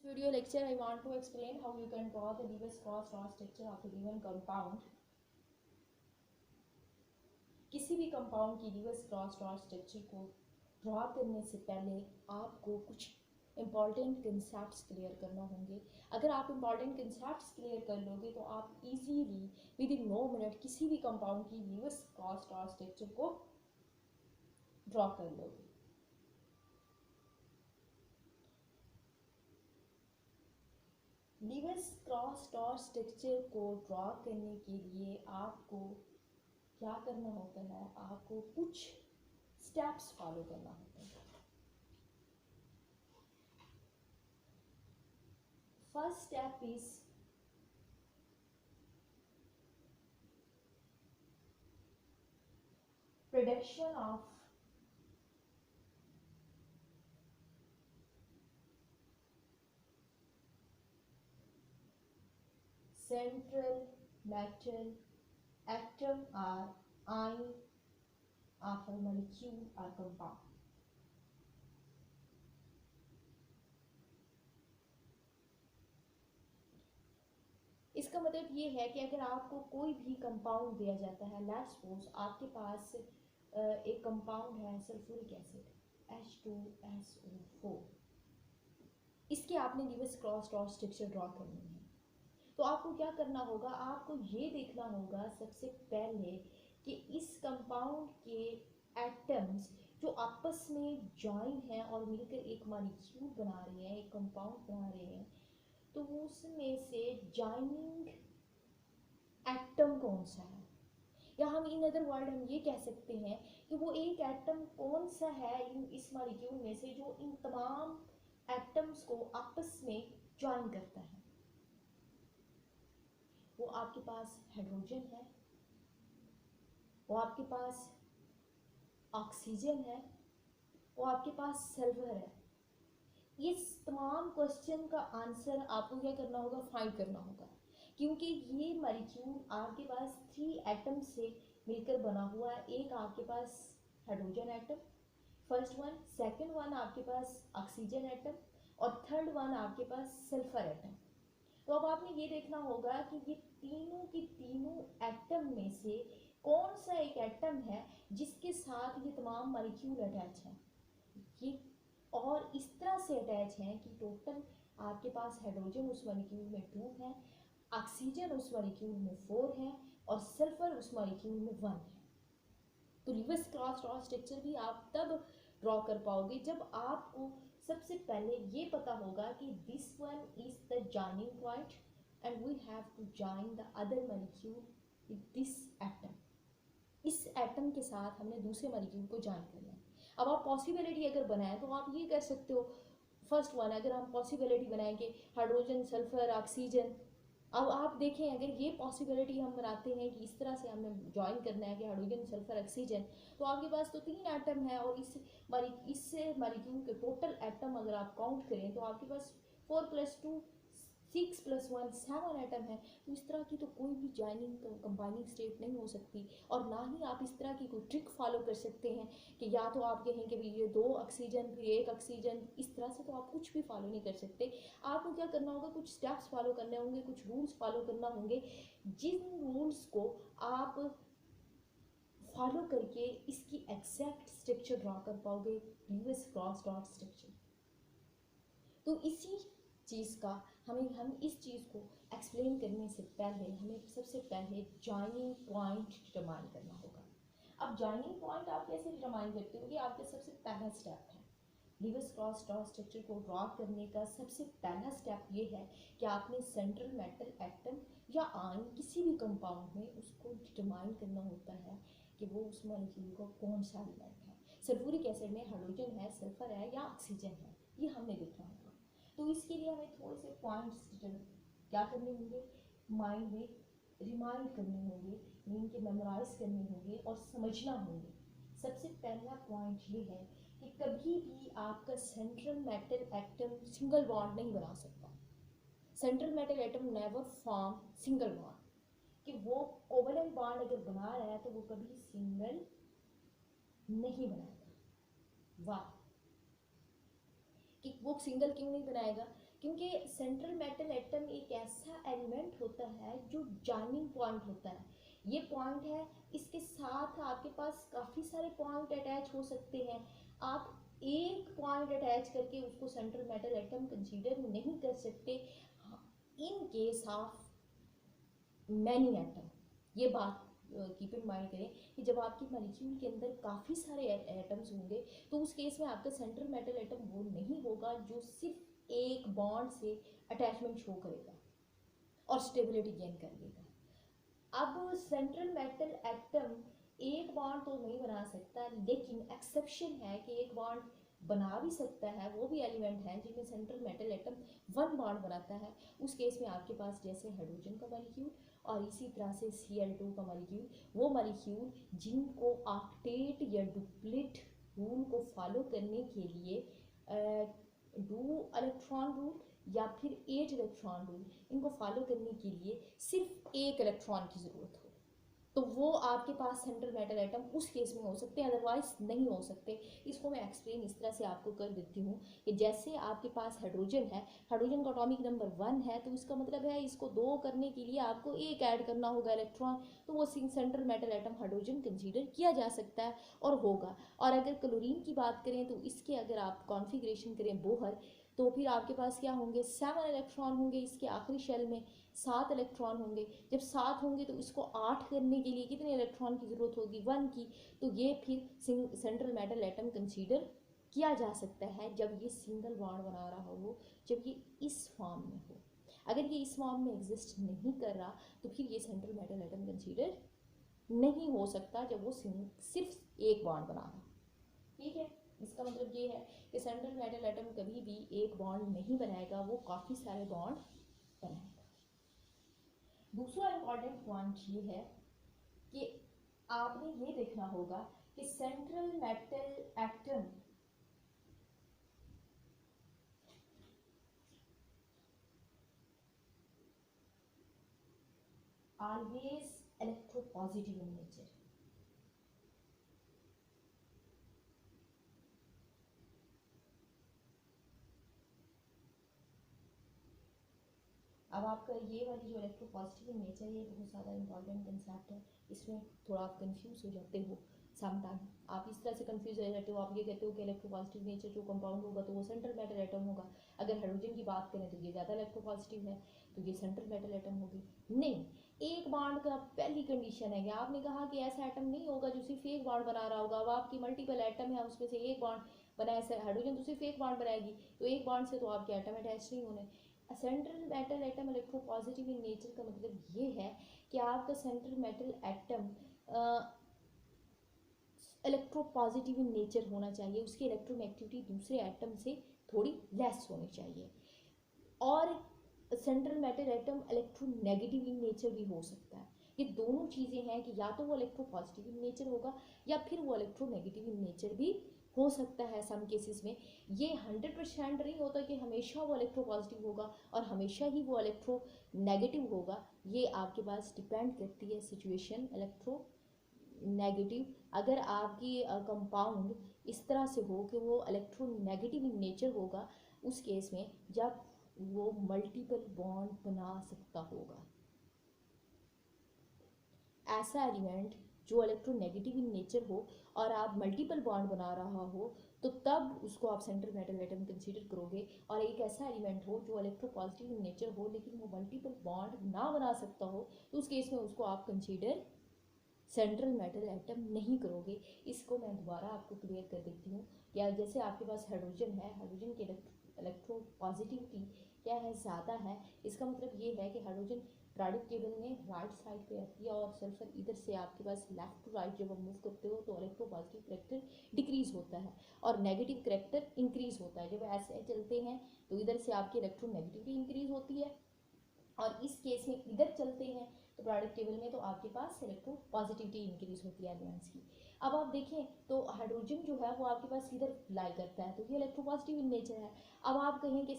video lecture, I want to explain how you can draw the Lewis cross law structure of a given compound. किसी भी compound की Lewis cross law structure को draw करने से पहले आपको कुछ इम्पॉर्टेंट कंसेप्ट्स क्लियर करना होंगे. अगर आप इम्पॉर्टेंट कंसेप्ट्स क्लियर कर लोगे तो आप इजीली विद इन 9 मिनट किसी भी कंपाउंड की Lewis cross law structure को ड्रॉ कर लोगे. लीविस क्रॉस लॉ स्ट्रक्चर को ड्रॉ करने के लिए आपको क्या करना होता है, आपको कुछ स्टेप्स फॉलो करना होता है. First step is production of central metal atom or ion of a molecule or compound. इसका मतलब ये है कि अगर आपको कोई भी कंपाउंड दिया जाता है, लेट्स सपोज आपके पास एक कंपाउंड है सल्फ्यूरिक एसिड H2SO4, इसके आपने Lewis cross law structure draw करनी है. तो आपको क्या करना होगा, आपको ये देखना होगा सबसे पहले कि इस कंपाउंड के एटम्स जो आपस में जॉइन हैं और मिलकर एक मॉलिक्यूल बना रहे हैं, एक कंपाउंड बना रहे हैं, तो उसमें से जॉइनिंग एटम कौन सा है, या हम इन अदर वर्ड हम ये कह सकते हैं कि वो एक एटम कौन सा है इस मॉलिक्यूल में से जो इन तमाम एटम्स को आपस में जॉइन करता है. वो आपके पास हाइड्रोजन है, वो आपके पास ऑक्सीजन है, वो आपके पास सल्फर है. इस तमाम क्वेश्चन का आंसर आपको क्या करना होगा, फाइंड करना होगा, क्योंकि ये मॉलिक्यूल आपके पास 3 एटम से मिलकर बना हुआ है. एक आपके पास hydrogen atom first one, second one आपके पास ऑक्सीजन एटम और थर्ड वन आपके पास सल्फर एटम. तो अब आपने ये देखना होगा कि ये तीनों की तीनों एटम में से कौन सा एक एटम है जिसके साथ ये तमाम मॉलिक्यूल अटैच हैं. ये और इस तरह से अटैच हैं कि टोटल आपके पास हाइड्रोजन उस मॉलिक्यूल में 2 है, ऑक्सीजन उस मॉलिक्यूल में 4 है और सल्फर उस मॉलिक्यूल में 1 है. तो लीविस क्रॉस लॉ स्ट्रक्चर भी आप तब ड्रॉ कर पाओगे जब आपको सबसे पहले ये पता होगा कि this one is the joining point and we have to join the other molecule with this atom. इस एटम के साथ हमने दूसरे मॉलिक्यूल को जॉइन करना है. अब आप पॉसिबिलिटी अगर बनाएं तो आप ये कर सकते हो, फर्स्ट वन अगर हम पॉसिबिलिटी बनाएंगे हाइड्रोजन सल्फर ऑक्सीजन, अब आप देखें अगर ये पॉसिबिलिटी हम बनाते हैं कि इस तरह से हमें ज्वाइन करना है कि हाइड्रोजन सल्फर ऑक्सीजन, तो आपके पास तो 3 एटम है और इससे मॉलिक्यूल के टोटल एटम अगर आप काउंट करें तो आपके पास 4 + 2 6 + 1 7 एटम है. तो इस तरह की तो कोई भी जॉइनिंग कंबाइनिंग स्टेट नहीं हो सकती, और ना ही आप इस तरह की कोई ट्रिक फॉलो कर सकते हैं कि या तो आप कहें कि भाई ये 2 ऑक्सीजन फिर 1 ऑक्सीजन, इस तरह से तो आप कुछ भी फॉलो नहीं कर सकते. आपको क्या करना होगा, कुछ स्टेप्स फॉलो करने होंगे, कुछ रूल्स फॉलो करना होंगे, जिन रूल्स को आप फॉलो करके इसकी एग्जैक्ट स्ट्रक्चर ड्रॉ कर पाओगे, लीविस क्रॉस लॉ स्ट्रक्चर. तो इसी चीज़ का हम इस चीज़ को एक्सप्लेन करने से पहले हमें सबसे पहले जॉइनिंग पॉइंट डिटरमाइन करना होगा. अब जॉइनिंग पॉइंट आप कैसे डिटरमाइन करते हो, ये आपका सबसे पहला स्टेप है. लीविस क्रॉस लॉ स्ट्रक्चर को ड्रॉ करने का सबसे पहला स्टेप ये है कि आपने सेंट्रल मेटल एटम या आयन किसी भी कंपाउंड में उसको डिटरमाइन करना होता है कि वो उस मॉलिक्यूल का कौन सा एलिमेंट है. सल्फ्यूरिक एसिड में हाइड्रोजन है, सल्फर है या ऑक्सीजन है, ये हमने देखना होगा. तो इसके लिए हमें थोड़े से पॉइंट्स क्या करने होंगे, माइंड में रिमाइंड करने होंगे, इनके मेमोराइज करने होंगे और समझना होंगे. सबसे पहला पॉइंट ये है कि कभी भी आपका central metal atom single bond नहीं बना सकता. Central metal atom never form single bond, कि वो कोवलेंट बॉन्ड अगर बना रहा है तो वो कभी सिंगल नहीं बनाएगा. वाह, कि वो सिंगल क्यों नहीं बनाएगा, क्योंकि सेंट्रल मेटल एटम एक ऐसा एलिमेंट होता है जो जॉइनिंग पॉइंट होता है। ये पॉइंट है, इसके साथ आपके पास काफ़ी सारे पॉइंट अटैच हो सकते हैं। आप एक पॉइंट अटैच करके उसको सेंट्रल मेटल एटम कंसीडर नहीं कर सकते in case of many atom. ये बात कीप इन माइंड करें कि जब आपकी मॉलिक्यूल के अंदर काफ़ी सारे एटम्स होंगे तो उस केस में आपका सेंट्रल मेटल एटम वो नहीं होगा जो सिर्फ एक बॉन्ड से अटैचमेंट शो करेगा और स्टेबिलिटी गेन कर लेगा। अब सेंट्रल मेटल एटम एक बॉन्ड तो नहीं बना सकता, लेकिन एक्सेप्शन है कि एक बॉन्ड बना भी सकता है। वो भी एलिमेंट है जिनमें central metal atom one bond बनाता है। उस केस में आपके पास जैसे हाइड्रोजन का मॉलिक्यूल और इसी तरह से Cl2 का मॉलिक्यूल, वो मॉलिक्यूल जिनको ऑक्टेट या डुप्लेट रूल को फॉलो करने के लिए 2 इलेक्ट्रॉन रूल या फिर 8 इलेक्ट्रॉन रूल, इनको फॉलो करने के लिए सिर्फ एक इलेक्ट्रॉन की ज़रूरत हो, तो वो आपके पास सेंट्रल मेटल एटम उस केस में हो सकते हैं, अदरवाइज नहीं हो सकते। इसको मैं एक्सप्लेन इस तरह से आपको कर देती हूँ कि जैसे आपके पास हाइड्रोजन है, हाइड्रोजन का एटॉमिक नंबर 1 है, तो इसका मतलब है इसको 2 करने के लिए आपको एक ऐड करना होगा इलेक्ट्रॉन, तो वो central metal atom hydrogen consider किया जा सकता है और होगा। और अगर क्लोरीन की बात करें तो इसके अगर आप कॉन्फ़िगरेशन करें बोहर, तो फिर आपके पास क्या होंगे, 7 इलेक्ट्रॉन होंगे, इसके आखिरी शेल में 7 इलेक्ट्रॉन होंगे। जब 7 होंगे तो इसको 8 करने के लिए कितने इलेक्ट्रॉन की ज़रूरत होगी, 1 की। तो ये फिर सेंट्रल मेटल एटम कंसीडर किया जा सकता है जब ये सिंगल बॉन्ड बना रहा हो, जब ये इस फॉर्म में हो। अगर ये इस फॉर्म में एग्जिस्ट नहीं कर रहा तो फिर ये सेंट्रल मेटल एटम कंसीडर नहीं हो सकता जब वो सिर्फ एक बॉन्ड बना रहा। ठीक है, इसका मतलब ये है कि सेंट्रल मेटल एटम कभी भी एक बॉन्ड नहीं बनाएगा, वो काफ़ी सारे बॉन्ड बनाएगा। दूसरा इम्पॉर्टेंट पॉइंट ये है कि आपने ये देखना होगा कि central metal atom always electropositive in nature। अब आपका ये वाली जो इलेक्ट्रोपॉजिटिव इन नेचर है, बहुत ज़्यादा इंपॉर्टेंट कंसेप्ट है। इसमें थोड़ा आप कंफ्यूज हो जाते हो समटाइम, आप इस तरह से कंफ्यूज हो जाते हो, आप ये कहते हो कि इलेक्ट्रोपॉजिटिव नेचर जो कंपाउंड होगा तो वो सेंट्रल मेटल एटम होगा। अगर हाइड्रोजन की बात करें तो ये ज़्यादा इलेक्ट्रोपॉजिटिव है, तो ये सेंट्रल मेटल एटम होगी। नहीं, एक बॉन्ड का पहली कंडीशन है कि आपने कहा कि ऐसा एटम नहीं होगा जो सिर्फ एक बॉन्ड बना रहा होगा। अब आपकी मल्टीपल एटम है, उसमें से एक बॉन्ड बनाए, हाइड्रोजन तो सिर्फ एक बॉन्ड बनाएगी, तो एक बॉन्ड से तो आपके एटम अटैच नहीं होने। Central metal atom electropositive in nature का मतलब ये है कि आपका central metal atom electropositive in nature होना चाहिए, उसकी इलेक्ट्रोनेगेटिविटी दूसरे एटम से थोड़ी लेस होनी चाहिए। और central metal atom electronegative in nature भी हो सकता है। ये दोनों चीज़ें हैं कि या तो वो इलेक्ट्रोपॉजिटिव इन नेचर होगा या फिर वो इलेक्ट्रोनेगेटिव इन नेचर भी हो सकता है सम केसेस में। ये 100% नहीं होता कि हमेशा वो इलेक्ट्रोपॉजिटिव होगा और हमेशा ही वो इलेक्ट्रो नेगेटिव होगा। ये आपके पास डिपेंड करती है सिचुएशन इलेक्ट्रो नेगेटिव। अगर आपकी कंपाउंड इस तरह से हो कि वो इलेक्ट्रोनेगेटिव इन नेचर होगा, उस केस में जब वो मल्टीपल बॉन्ड बना सकता होगा। ऐसा एलिमेंट जो इलेक्ट्रोनेगेटिव इन नेचर हो और आप मल्टीपल बॉन्ड बना रहा हो, तो तब उसको आप सेंट्रल मेटल एटम कंसीडर करोगे। और एक ऐसा एलिमेंट हो जो इलेक्ट्रोपॉजिटिव इन नेचर हो लेकिन वो मल्टीपल बॉन्ड ना बना सकता हो, तो उस केस में उसको आप कंसीडर सेंट्रल मेटल एटम नहीं करोगे। इसको मैं दोबारा आपको क्लियर कर देती हूँ। या जैसे आपके पास हाइड्रोजन है, हाइड्रोजन की इलेक्ट्रोपॉजिटिविटी क्या है, ज़्यादा है। इसका मतलब ये है कि हाइड्रोजन पीरियोडिक टेबल में राइट साइड पे आती है और सल्फर इधर से आपके पास लेफ्ट टू राइट जब आप मूव करते हो तो इलेक्ट्रोपॉजिटिव करेक्टर डिक्रीज होता है और नेगेटिव करेक्टर इंक्रीज होता है। जब ऐसे चलते हैं तो इधर से आपकी इलेक्ट्रोनेगेटिविटी इंक्रीज होती है और इस केस में इधर चलते हैं तो पीरियोडिक टेबल में तो आपके पास इलेक्ट्रोपॉजिटिविटी इंक्रीज होती है एलिमेंट्स की। अब आप देखें तो हाइड्रोजन जो है वो आपके पास इधर लाई करता है, तो ये इलेक्ट्रोपॉजिटिव इन नेचर है। अब आप कहें कि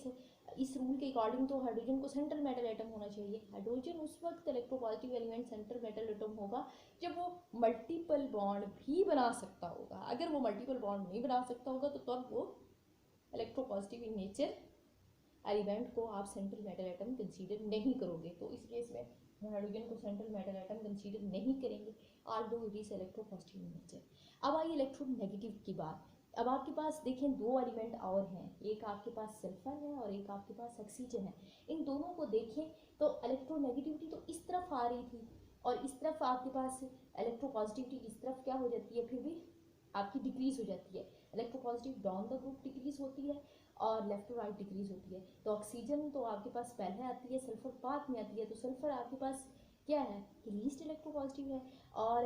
इस रूल के अकॉर्डिंग तो हाइड्रोजन को सेंट्रल मेटल एटम होना चाहिए। हाइड्रोजन उस वक्त electropositive element central metal atom होगा जब वो मल्टीपल बॉन्ड भी बना सकता होगा। अगर वो मल्टीपल बॉन्ड नहीं बना सकता होगा तो तब वो इलेक्ट्रोपॉजिटिव इन नेचर एलिमेंट को आप सेंट्रल मेटल एटम कंसीडर नहीं करोगे, तो इस केस में हाइड्रोजन को सेंट्रल मेटल एटम कंसीडर नहीं करेंगे, although it is electropositive in nature. अब आइए इलेक्ट्रोनेगेटिव की बात। अब आपके पास देखें दो एलिमेंट और हैं, एक आपके पास सल्फर है और एक आपके पास ऑक्सीजन है। इन दोनों को देखें तो इलेक्ट्रोनेगेटिविटी तो इस तरफ आ रही थी और इस तरफ आपके पास इलेक्ट्रोपॉजिटिविटी इस तरफ क्या हो जाती है, फिर भी आपकी डिक्रीज हो जाती है। Electropositive down the group decrease होती है और लेफ्ट टू राइट डिक्रीज होती है। तो ऑक्सीजन तो आपके पास पहले आती है, सल्फर बाद में आती है। तो सल्फर आपके पास क्या है कि लीस्ट इलेक्ट्रोपॉजिटिव है और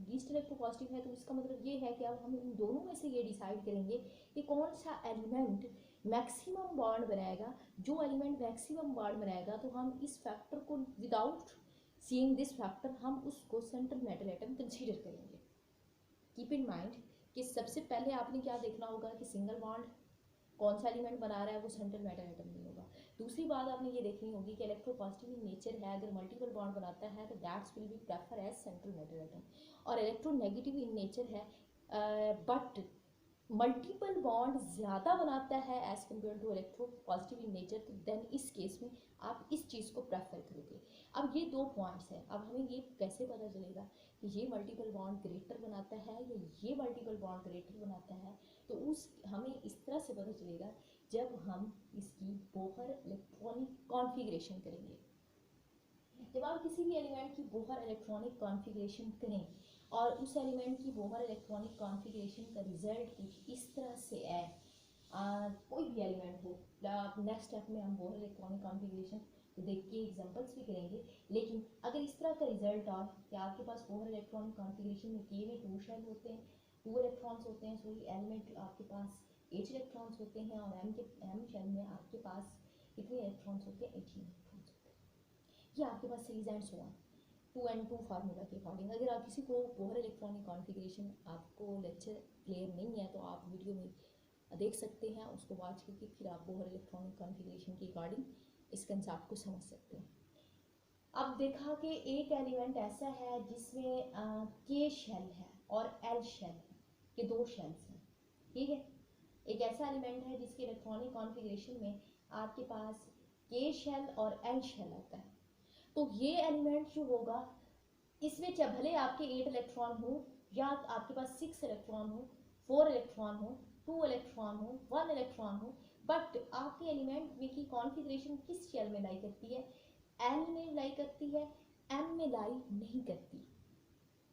लीस्ट इलेक्ट्रोपॉजिटिव है। तो इसका मतलब ये है कि अब हम इन दोनों में से ये डिसाइड करेंगे कि कौन सा एलिमेंट मैक्सिमम बॉन्ड बनाएगा। जो एलिमेंट मैक्सिमम बॉन्ड बनाएगा तो हम इस फैक्टर को विदाउट सीइंग दिस फैक्टर हम उसको सेंट्रल मेटल एटम कंसीडर करेंगे। कीप इन माइंड कि सबसे पहले आपने क्या देखना होगा कि सिंगल बॉन्ड कौन सा एलिमेंट बना रहा है, वो सेंट्रल मेटल एटम नहीं होगा। दूसरी बात आपने ये देखनी होगी कि इलेक्ट्रोपॉजिटिव इन नेचर है, अगर मल्टीपल बॉन्ड बनाता है तो that's will be prefer as central metal atom. और इलेक्ट्रोनेगेटिव इन नेचर है बट मल्टीपल बॉन्ड ज़्यादा बनाता है as compare to electropositive in nature, तो देन इस केस में आप इस चीज़ को प्रेफर करोगे। अब ये दो पॉइंट्स हैं, अब हमें ये कैसे पता चलेगा कि ये मल्टीपल बॉन्ड ग्रेटर बनाता है या ये मल्टीपल बॉन्ड ग्रेटर बनाता है। तो उस हमें इस तरह से पता चलेगा जब हम इसकी बोहर इलेक्ट्रॉनिक कॉन्फ़िगरेशन करेंगे। जब आप किसी भी एलिमेंट की बोहर इलेक्ट्रॉनिक कॉन्फ़िगरेशन करें और उस एलिमेंट की बोहर इलेक्ट्रॉनिक कॉन्फ़िगरेशन का रिजल्ट कुछ इस तरह से है, कोई भी एलिमेंट हो, नेक्स्ट स्टेप में हम बोहर इलेक्ट्रॉनिक कॉन्फ़िगरेशन तो देख के एग्जांपल्स भी करेंगे। लेकिन अगर इस तरह का रिजल्ट आ कि आपके पास बोहर इलेक्ट्रॉनिक कॉन्फ़िगरेशन में के में 2 शेल होते हैं, 2 इलेक्ट्रॉन्स होते हैं, सॉरी एलिमेंट आपके पास 8 इलेक्ट्रॉन्स होते हैं और एम शेल में आपके पास कितने इलेक्ट्रॉन्स होते हैं, 18 इलेक्ट्रॉन्स होते हैं। ये आपके पास series and so on 2n2 formula के अकॉर्डिंग। अगर आप किसी को बोहर इलेक्ट्रॉनिक कॉन्फ़िगरेशन आपको लेक्चर क्लियर नहीं है तो आप वीडियो में देख सकते हैं, उसको वॉच करके फिर आप बोहर इलेक्ट्रॉनिक कॉन्फ़िगरेशन के अकॉर्डिंग इस कंसेप्ट को समझ सकते हैं। अब देखा कि एक एलिमेंट ऐसा है जिसमें के शेल है और एल शेल है, ये 2 शेल्स हैं, ठीक है। एक ऐसा एलिमेंट है जिसके इलेक्ट्रॉनिक कॉन्फ़िगरेशन में आपके पास के शेल और एल शेल होता है। तो ये एलिमेंट जो होगा इसमें चाहे भले आपके 8 इलेक्ट्रॉन हो या आपके पास 6 इलेक्ट्रॉन हो, 4 इलेक्ट्रॉन हो, 2 इलेक्ट्रॉन हो, 1 इलेक्ट्रॉन हो, बट आपके एलिमेंट में की कॉन्फ़िगरेशन किस शेल में लाई करती है, एल में लाई करती है, एम में लाई नहीं करती,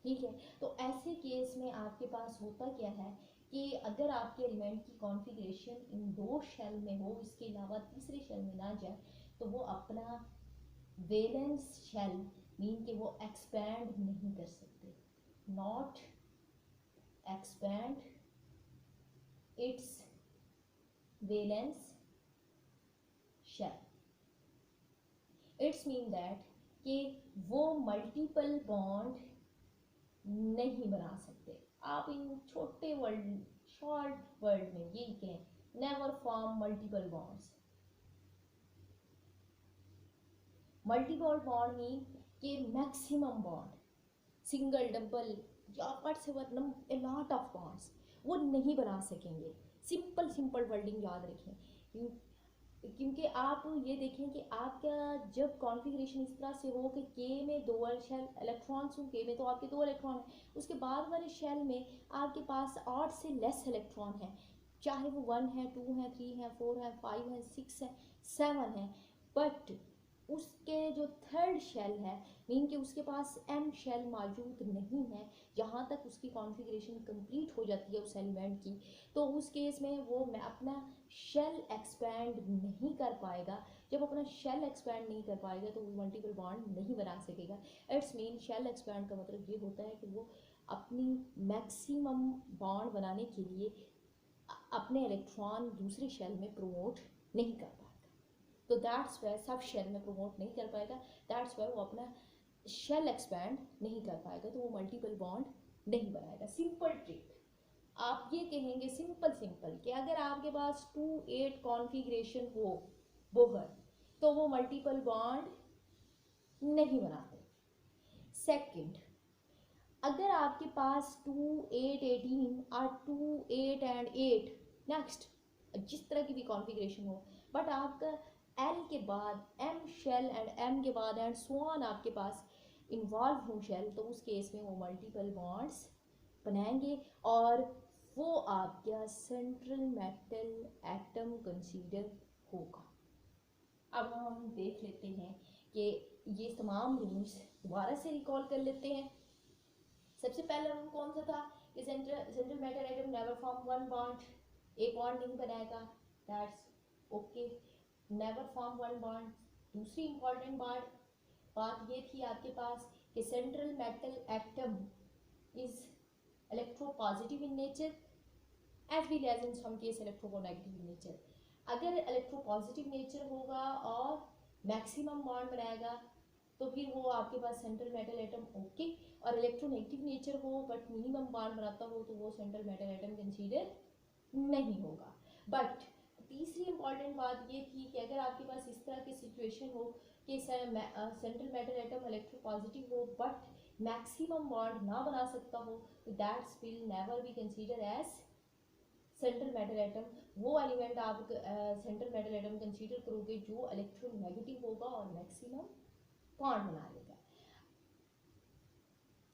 ठीक है। तो ऐसे केस में आपके पास होता क्या है कि अगर आपके एलिमेंट की कॉन्फ़िगरेशन इन 2 शेल में हो, इसके अलावा तीसरे शेल में ना जाए, तो वो अपना वैलेंस शेल मीन कि वो एक्सपैंड नहीं कर सकते, not expand its valence shell. Its mean that कि वो मल्टीपल बॉन्ड नहीं बना सकते। आप इन छोटे वर्ड शॉर्ट वर्ड में यही कहें, never form multiple bonds. Multiple bond mean कि मैक्सिमम बॉन्ड, सिंगल डबल या whatever a lot of bonds वो नहीं बना सकेंगे। सिंपल वर्डिंग याद रखें, क्योंकि आप ये देखें कि आपका जब कॉन्फ़िगरेशन इस तरह से हो कि के में 2 शेल इलेक्ट्रॉन्स हों, के में तो आपके 2 इलेक्ट्रॉन हैं, उसके बाद वाले शेल में आपके पास 8 से लेस इलेक्ट्रॉन है, चाहे वो 1 है, 2 है, 3 है, 4 है, 5 है, 6 है, 7 है, बट उसके जो थर्ड शेल है मीन कि उसके पास एम शेल मौजूद नहीं है, जहाँ तक उसकी कॉन्फ़िगरेशन कंप्लीट हो जाती है उस एलिमेंट की, तो उस केस में वो मैं अपना शेल एक्सपैंड नहीं कर पाएगा। जब अपना शेल एक्सपैंड नहीं कर पाएगा तो वो मल्टीपल बॉन्ड नहीं बना सकेगा। इट्स मीन शेल एक्सपैंड का मतलब ये होता है कि वो अपनी मैक्सिमम बॉन्ड बनाने के लिए अपने इलेक्ट्रॉन दूसरे शेल में प्रमोट नहीं कर पाएगा। तो दैट्स वाई सब शेल में प्रमोट नहीं कर पाएगा, दैट्स वाई वो अपना शेल एक्सपैंड नहीं कर पाएगा, तो वो मल्टीपल बॉन्ड नहीं बनाएगा। सिंपल ट्रिक आप ये कहेंगे सिंपल कि अगर आपके पास 2-8 कॉन्फ़िगरेशन हो बोहर तो वो मल्टीपल बॉन्ड नहीं बनाते। सेकंड, अगर आपके पास 2-8-18 और 2-8 and 8 नेक्स्ट जिस तरह की भी कॉन्फ़िगरेशन हो बट आपका एल के बाद एम शेल एंड एम के बाद एंड सो ऑन आपके पास इन्वॉल्व हो शेल, तो उस केस में वो मल्टीपल बॉन्ड्स बनाएंगे और वो आपका सेंट्रल मेटल एटम कंसीडर होगा। अब हम देख लेते हैं कि ये तमाम रूल्स दोबारा से रिकॉल कर लेते हैं। सबसे पहला रूल कौन सा था कि central metal atom never form one bond, एक बॉन्ड नहीं बनाएगा, that's okay, never form one bond. दूसरी इंपॉर्टेंट बात ये थी आपके पास कि central metal atom is electropositive in nature as well as in some case electronegative in nature. अगर इलेक्ट्रोपॉजिटिव नेचर होगा और मैक्सिमम बॉन्ड बनाएगा तो फिर वो आपके पास सेंट्रल मेटल एटम ओके, और इलेक्ट्रोनेगेटिव नेचर हो बट मिनिमम बॉन्ड बनाता हो तो वो सेंट्रल मेटल एटम कंसीडर नहीं होगा। बट तीसरी इंपॉर्टेंट बात ये थी कि अगर आपके पास इस तरह की सिचुएशन हो कि सेंट्रल मेटल एटम इलेक्ट्रोपॉजिटिव हो बट मैक्सिमम बॉन्ड ना बना सकता हो तो that's will never be consider as central metal atom. वो एलिमेंट आप सेंट्रल मेटल एटम कंसीडर करोगे जो इलेक्ट्रोनेगेटिव होगा और मैक्सिमम बॉन्ड बना लेगा।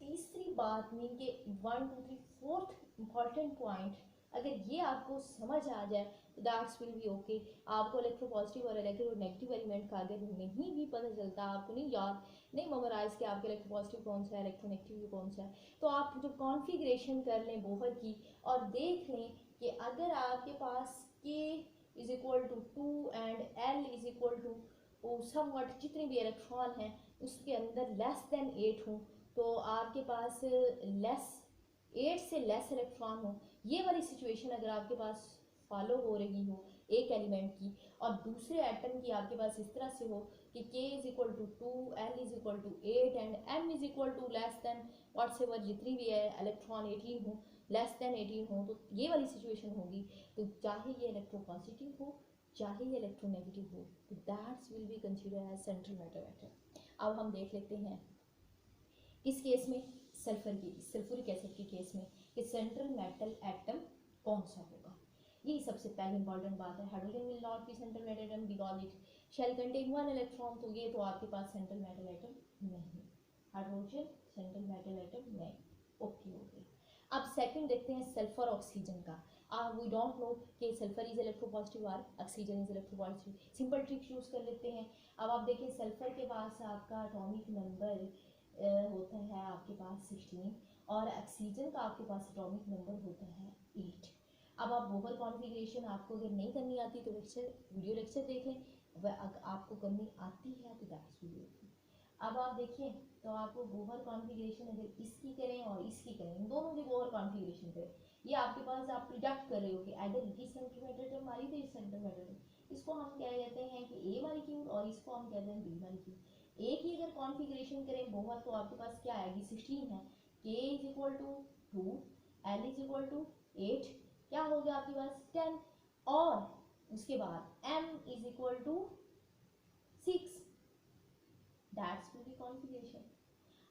तीसरी बात मीन के 1 2 3 फोर्थ इंपॉर्टेंट पॉइंट, अगर ये आपको समझ आ जाए तो दैट्स विल बी ओके। आपको इलेक्ट्रोपॉजिटिव और इलेक्ट्रोनेगेटिव एलिमेंट का अगर नहीं भी पता चलता, आपको नहीं याद नहीं मेमोराइज कि आपके इलेक्ट्रोपॉजिटिव कौन सा है इलेक्ट्रोनेगेटिव कौन सा है, तो आप जो कॉन्फ़िगरेशन कर लें बोहर की और देख लें कि अगर आपके पास K is equal to 2 and L is equal to something जितने भी इलेक्ट्रॉन हैं उसके अंदर लेस देन 8 हों, तो आपके पास लेस 8 से लेस इलेक्ट्रॉन हो, ये वाली सिचुएशन अगर आपके पास फॉलो हो रही हो एक एलिमेंट की और दूसरे एटम की आपके पास इस तरह से हो कि K is equal to 2, L is equal to 8 and M is equal to less than whatsoever जितनी भी है इलेक्ट्रॉन 18 हो, लेस देन 18 हो, तो ये वाली सिचुएशन होगी। तो चाहे ये इलेक्ट्रोपॉजिटिव हो चाहे ये इलेक्ट्रोनेगेटिव हो तो that's will be consider as central metal atom. अब हम देख लेते हैं इस केस में सल्फ्यूरिक एसिड के केस में कि सेंट्रल मेटल एटम कौन सा होगा। यही सबसे पहली इंपॉर्टेंट बात है। Hydrogen will not be central metal atom because it shall contain one electron, तो ये तो आपके पास सेंट्रल मेटल एटम नहीं, हाइड्रोजन सेंट्रल मेटल एटम नहीं, ओके हो गया। अब सेकंड देखते हैं सल्फर ऑक्सीजन का। वी डोंट नो कि सल्फर इज इलेक्ट्रोपॉजिटिव और oxygen is electropositive, simple trick use कर लेते हैं। अब आप देखिए सल्फर के पास आपका एटॉमिक नंबर होता है आपके पास 16 और ऑक्सीजन का आपके पास एटॉमिक नंबर होता है 8। अब आप बोहर कॉन्फ़िगरेशन आपको अगर नहीं करनी आती तो वीडियो लेक्चर देखें, वह अगर आपको करनी आती है तो दैट्स वीडियो। अब आप देखिए तो आपको बोहर कॉन्फ़िगरेशन अगर इसकी करें और इसकी करें, इन दोनों की बोहर कॉन्फ़िगरेशन करें, ये आपके पास आप प्रोडक्ट कर रहे हो कि अगर ये सेंट्रल मेटल एटम हमारी तो इस सेंट्रल मेटल एटम, इसको हम क्या कहते हैं कि ए मॉलिक्यूल और इसको हम कहते हैं बी मॉलिक्यूल। एक ही अगर कॉन्फ़िगरेशन करें बोहर तो आपके पास क्या आएगी 16 है, K is equal to 2, L is equal to 8, क्या हो गया आपके पास 10 और उसके बाद M is equal to 6, that's will be configuration.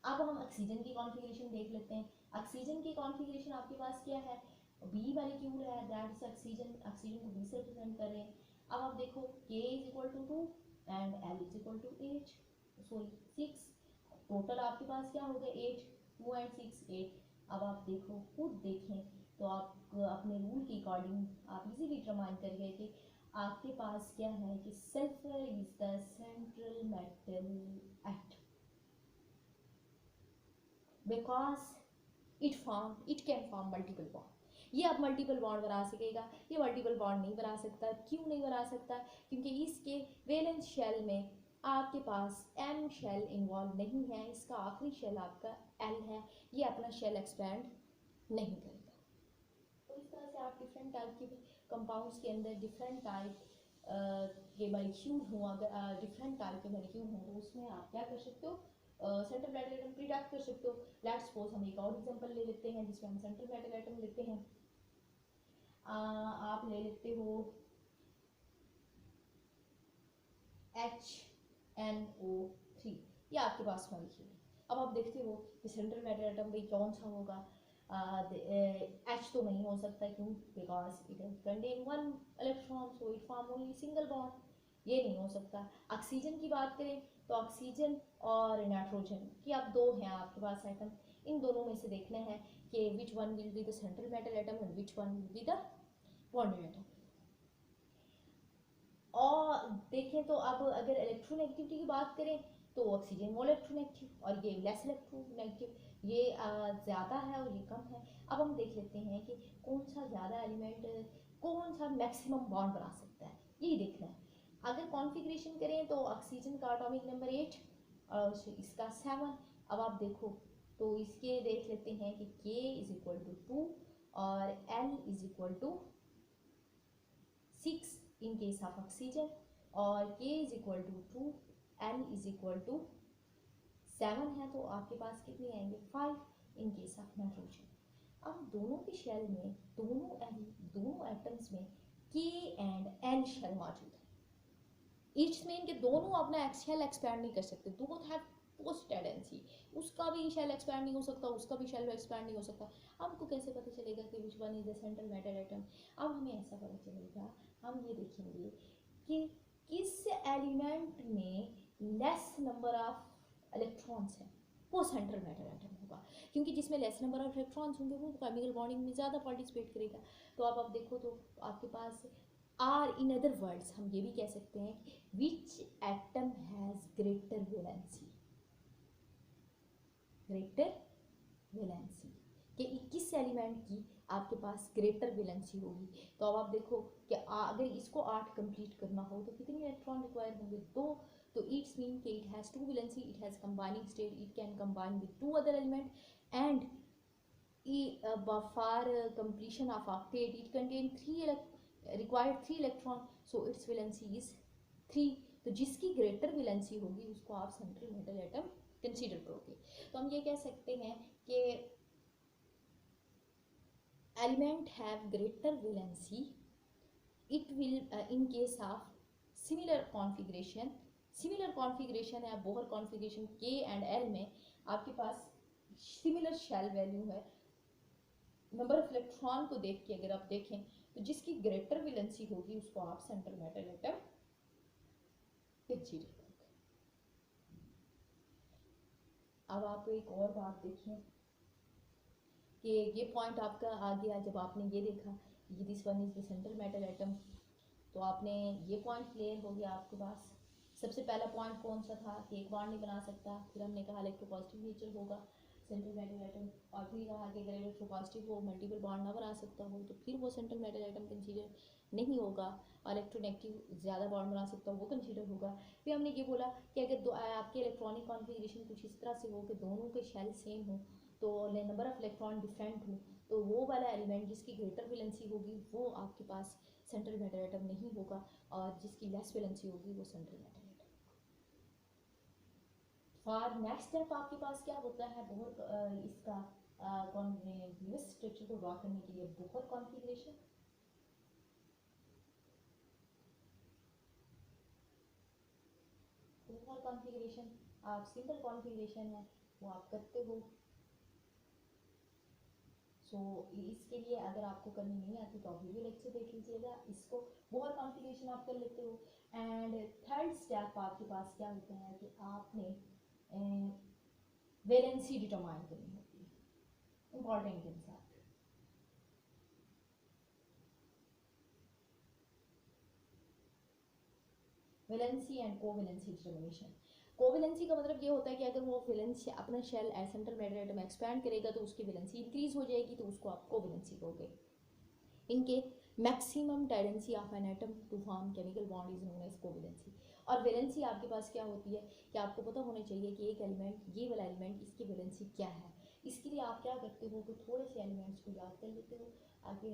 अब हम ऑक्सीजन की कॉन्फ़िगरेशन देख लेते हैं। ऑक्सीजन की कॉन्फ़िगरेशन आपके पास क्या है, बी मॉलिक्यूल है, दैट्स ऑक्सीजन, ऑक्सीजन को बी से रिप्रेजेंट कर रहे हैं। अब आप देखो K is equal to 2 and L is equal to 8 sorry 6, total आपके पास क्या हो गया 8, 2 एंड 6 8। अब आप देखो खुद देखें तो आप अपने रूल के अकॉर्डिंग आप इजीली डिटरमाइन कर गए कि आपके पास क्या है कि sulphur is the central metal atom because it can form multiple bond. ये अब मल्टीपल बॉन्ड बना सकेगा, ये मल्टीपल बॉन्ड नहीं बना सकता। क्यों नहीं बना सकता, क्योंकि इसके वैलेंस शेल में आपके पास एम शेल इन्वॉल्व नहीं है, इसका आखिरी शेल आपका एल है, ये अपना शेल एक्सपेंड नहीं करेगा। तो इस तरह से आप डिफरेंट टाइप के कंपाउंड्स के अंदर डिफरेंट टाइप के मॉलिक्यूल हों, अगर डिफरेंट टाइप के मॉलिक्यूल हों तो उसमें आप क्या कर सकते हो, सेंट्रल मेटल एटम प्रिडिक्ट कर सकते हो। लेट्स सपोज हम एक और एग्जांपल ले लेते हैं जिसमें हम सेंट्रल मेटल एटम लेते हैं। आप ले लेते हो HNO3, ये आपके पास मॉलिक्यूल है। अब आप देखते हो कि सेंट्रल मेटल एटम भाई कौन सा होगा, H तो नहीं हो सकता, क्यों? Because it contain one electron, so it form only single bond, ये नहीं हो सकता। ऑक्सीजन की बात करें तो ऑक्सीजन और नाइट्रोजन की अब दो हैं आपके पास एटम, इन दोनों में से देखना है कि which one will be the central metal atom and which one will be the bonded atom. और देखें तो अब अगर इलेक्ट्रोनेगेटिविटी की बात करें तो ऑक्सीजन मोर इलेक्ट्रोनेगेटिव और ये लेस इलेक्ट्रोनेगेटिव, ये ज़्यादा है और ये कम है। अब हम देख लेते हैं कि कौन सा ज़्यादा एलिमेंट, कौन सा मैक्सिमम बॉन्ड बना सकता है, यही देखना है। अगर कॉन्फ़िगरेशन करें तो ऑक्सीजन का एटॉमिक नंबर 8 और इसका 7। अब आप देखो तो इसके देख लेते हैं कि K इज इक्वल टू 2 और L is equal to 6 in case of oxygen और K is equal to 2, L is equal to 7 है, तो आपके पास कितने आएंगे 5 in case of nitrogen। अब दोनों के शेल में दोनों एटम्स में K and L शेल मौजूद है। इट्स मीन कि दोनों अपना शेल एक्सपैंड नहीं कर सकते, बोथ हैव पोस्ट टेंडेंसी, उसका भी शेल एक्सपैंड नहीं हो सकता, उसका भी शेल एक्सपैंड नहीं हो सकता। हमको कैसे पता चलेगा कि which one is the central metal atom? अब हमें ऐसा पता चलेगा, हम ये देखेंगे कि किस एलिमेंट में लेस नंबर ऑफ इलेक्ट्रॉन्स हैं वो सेंट्रल मेटल एटम होगा, क्योंकि जिसमें लेस नंबर ऑफ इलेक्ट्रॉन्स होंगे वो केमिकल बॉन्डिंग में ज़्यादा पार्टिसिपेट करेगा। तो अब आप देखो तो आपके पास आर, इन अदर वर्ड्स हम ये भी कह सकते हैं विच एटम हैज़ ग्रेटर वैलेंसी, कि किस एलिमेंट की आपके पास ग्रेटर वैलेंसी होगी। तो अब आप देखो कि अगर इसको 8 कंप्लीट करना हो तो कितने इलेक्ट्रॉन रिक्वायर होंगे? 2। तो इट्स मीन कि it has 2 valency, it has combining state, it can combine with 2 other element and for completion of octet it contain 3 required 3 electron, so its valency is 3। तो जिसकी greater valency होगी उसको आप central metal atom consider करोगे। तो हम ये कह सकते हैं कि element have greater valency, it will in case of similar configuration है Bohr configuration K and L में आपके पास सिमिलर शेल वैल्यू है, नंबर ऑफ इलेक्ट्रॉन को देख के अगर आप देखें तो जिसकी ग्रेटर वैलेंसी होगी उसको आप सेंट्रल मेटल एटम कंसीडर करोगे। अब आप एक और बात देखें कि ये पॉइंट आपका आ गया जब आपने ये देखा ये this one is the central metal atom, तो आपने ये पॉइंट क्लियर हो गया आपके पास। सबसे पहला पॉइंट कौन सा था कि एक बॉन्ड नहीं बना सकता, फिर हमने कहा इलेक्ट्रोपॉजिटिव नेचर होगा सेंट्रल मेटल एटम, और फिर कहा कि अगर इलेक्ट्रोपॉजिटिव हो मल्टीपल बॉन्ड ना बना सकता हो तो फिर वो सेंट्रल मेटल एटम कंसीडर नहीं होगा, और इलेक्ट्रोनेगेटिव ज़्यादा बॉन्ड बना सकता हो वो कंसीडर होगा। फिर हमने ये बोला कि अगर आपके इलेक्ट्रॉनिक कॉन्फ़िगरेशन कुछ इस तरह से हो कि दोनों के शेल सेम हो तो नंबर ऑफ इलेक्ट्रॉन डिफरेंट हो तो वो वाला एलिमेंट जिसकी ग्रेटर वैलेंसी होगी वो आपके पास सेंट्रल मेटल एटम नहीं होगा, और जिसकी लेस वैलेंसी होगी वो central metal atom. For next step आपके पास क्या होता है, बहुत इसका लुईस स्ट्रक्चर को ड्रॉ करने के लिए बहुत कॉन्फ़िगरेशन, बहुत कॉन्फ़िगरेशन, आप सिंपल कॉन्फ़िगरेशन है वो आप करते हो। सो इसके लिए अगर आपको करनी नहीं आती तो आप वीडियो लेक्चर देख लीजिएगा, इसको बहुत कॉन्फ़िगरेशन आप कर लेते हो। एंड थर्ड स्टेप आपके पास क्या होता है कि आपने वैलेंसी डिटरमाइन करनी होती है, important concept. Valency and covalency determination. Covalency का मतलब ये होता है कि अगर वो वैलेंसी अपना shell central metal atom expand करेगा तो उसकी वैलेंसी इंक्रीज हो जाएगी, तो उसको आप कोवैलेंसी कहोगे। इनके maximum tendency of an atom to form chemical bond is known as covalency. और वैलेंसी आपके पास क्या होती है कि आपको पता होना चाहिए कि एक एलिमेंट, ये वाला एलिमेंट, इसकी वैलेंसी क्या है। इसके लिए आप क्या करते हो कि थोड़े से एलिमेंट्स को याद कर लेते हो आगे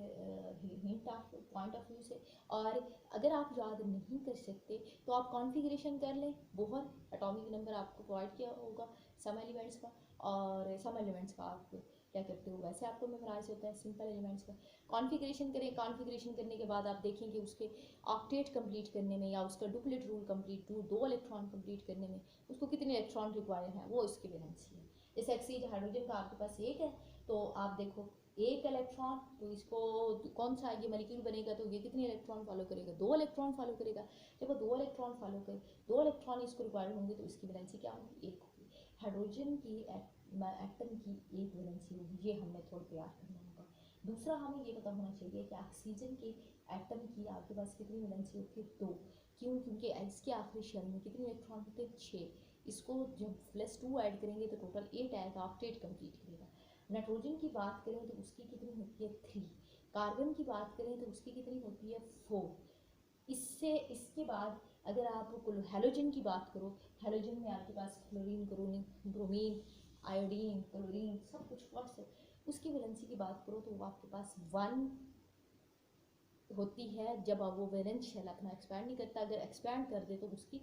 hint of point of view से, और अगर आप याद नहीं कर सकते तो आप कॉन्फ़िगरेशन कर लें। बोहर एटॉमिक नंबर आपको प्रोवाइड किया होगा सम एलिमेंट्स का, और सम एलिमेंट्स का आप क्या करते हो वैसे आपको मेमोराइज होता है सिंपल एलिमेंट्स का। कॉन्फ़िगरेशन करें, कॉन्फ़िगरेशन करने के बाद आप देखें कि उसके ऑक्टेट कंप्लीट करने में या उसका डुप्लेट रूल कंप्लीट, दो इलेक्ट्रॉन कंप्लीट करने में उसको कितने इलेक्ट्रॉन रिक्वायर हैं वो इसकी वैलेंसी है। जैसे ऑक्सीजन हाइड्रोजन का आपके पास एक है तो आप देखो एक इलेक्ट्रॉन, तो इसको कौन सा ये मॉलिक्यूल बनेगा, तो ये कितने इलेक्ट्रॉन फॉलो करेगा, 2 इलेक्ट्रॉन फॉलो करेगा। जब वो 2 इलेक्ट्रॉन फॉलो करे, 2 इलेक्ट्रॉन इसको रिक्वायर्ड होंगे, तो इसकी वैलेंसी क्या होगी, 1 होगी। हाइड्रोजन की एटम की 1 वैलेंसी होगी, ये हमें थोड़ा तैयार करना होगा। दूसरा हमें ये पता होना चाहिए कि ऑक्सीजन के एटम की आपके पास कितनी वैलेंसी होती है, 2। क्यों, क्योंकि इसके आखिरी शेल में कितने इलेक्ट्रॉन होते हैं, 6। इसको जब +2 ऐड करेंगे तो टोटल 8 आएगा, ऑक्टेट कंप्लीट करेगा। नाइट्रोजन की बात करें तो उसकी कितनी होती है, 3। कार्बन की बात करें तो उसकी कितनी होती है, 4। इसके बाद अगर आप हैलोजन की बात करो, हैलोजन में आपके पास chlorine, chlorine, bromine, iodine, chlorine, सब कुछ प्लस है। उसकी वैलेंसी की बात करो तो वो आपके पास 1 होती है। जब आप वो वैलेंस शेल अपना एक्सपैंड नहीं करता, अगर एक्सपैंड कर दे तो उसकी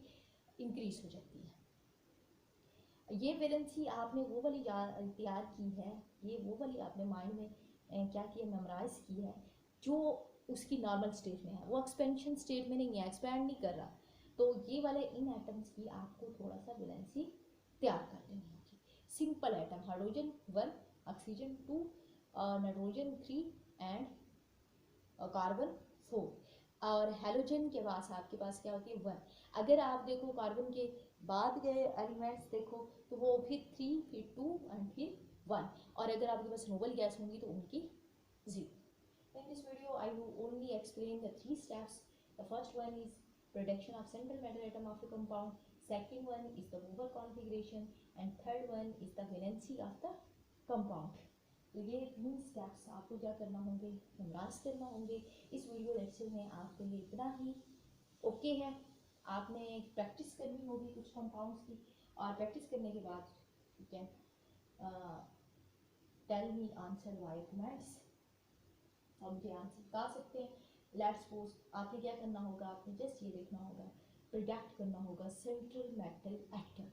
इंक्रीज हो जाती है। ये वैलेंसी आपने वो वाली तैयार की है, ये वो वाली आपने माइंड में क्या किया, मेमोराइज की है, जो उसकी नॉर्मल स्टेट में है, वो एक्सपेंशन स्टेट में नहीं है, एक्सपैंड नहीं कर रहा। तो ये वाले इन एटम्स की आपको थोड़ा सा वैलेंसी तैयार कर लेनी होगी। Simple atom, hydrogen 1, oxygen 2, nitrogen 3 and carbon 4। और हैलोजन के पास आपके पास क्या होती है, 1। अगर आप देखो कार्बन के बाद गए एलिमेंट्स देखो तो वो फिर 3, फिर 2 एंड फिर 1। और अगर आपके पास नोबल गैस होंगी तो उनकी 0। In this video, I will only explain the 3 steps. The first one is production of central metal atom of a compound. Second one is the Moser configuration, and third one is the valency of the compound. तो ये 3 steps आपको क्या करना होंगे, memorise करना होंगे। इस video lecture में आपके लिए इतना ही ओके है। आपने प्रैक्टिस करनी होगी कुछ कंपाउंड्स की, और प्रैक्टिस करने के बाद you can tell me answer via comments. और मुझे आंसर बता सकते हैं। लेट्स सपोज आपने क्या करना होगा, आपने जस्ट ये देखना होगा, प्रोडक्ट करना होगा सेंट्रल मेटल एटम।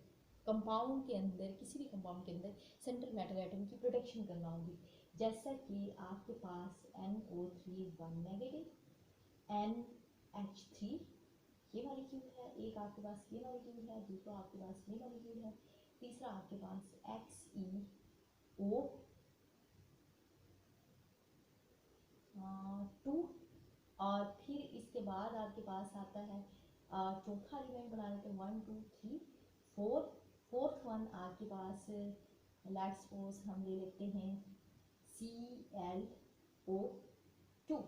कंपाउंड के अंदर, किसी भी कंपाउंड के अंदर सेंट्रल मेटल एटम की प्रोडक्शन करना होगी। जैसा कि आपके पास NO3 1 नेगेटिव, NH3 ये मॉलिक्यूल है, एक आपके पास ये मॉलिक्यूल है, दूसरा आपके पास ये मॉलिक्यूल है, तीसरा आपके पास XeO 2, और फिर इसके बाद आपके पास आता है चौथा एलिमेंट बना लेते हैं 1 2 3 4। फोर्थ वन आपके पास लेट्स सपोज हम ले लेते हैं ClO2।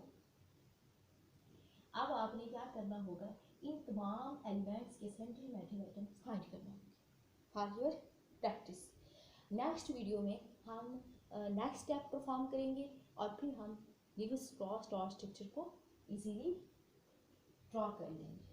अब आपने क्या करना होगा, इन तमाम एलिमेंट्स के सेंट्रल मेटल एटम फाइंड करना होगा for your practice. Next video में हम नेक्स्ट स्टेप परफॉर्म करेंगे, और फिर हम लीविस क्रॉस डॉट स्ट्रक्चर को इजीली ड्रॉ कर लेंगे।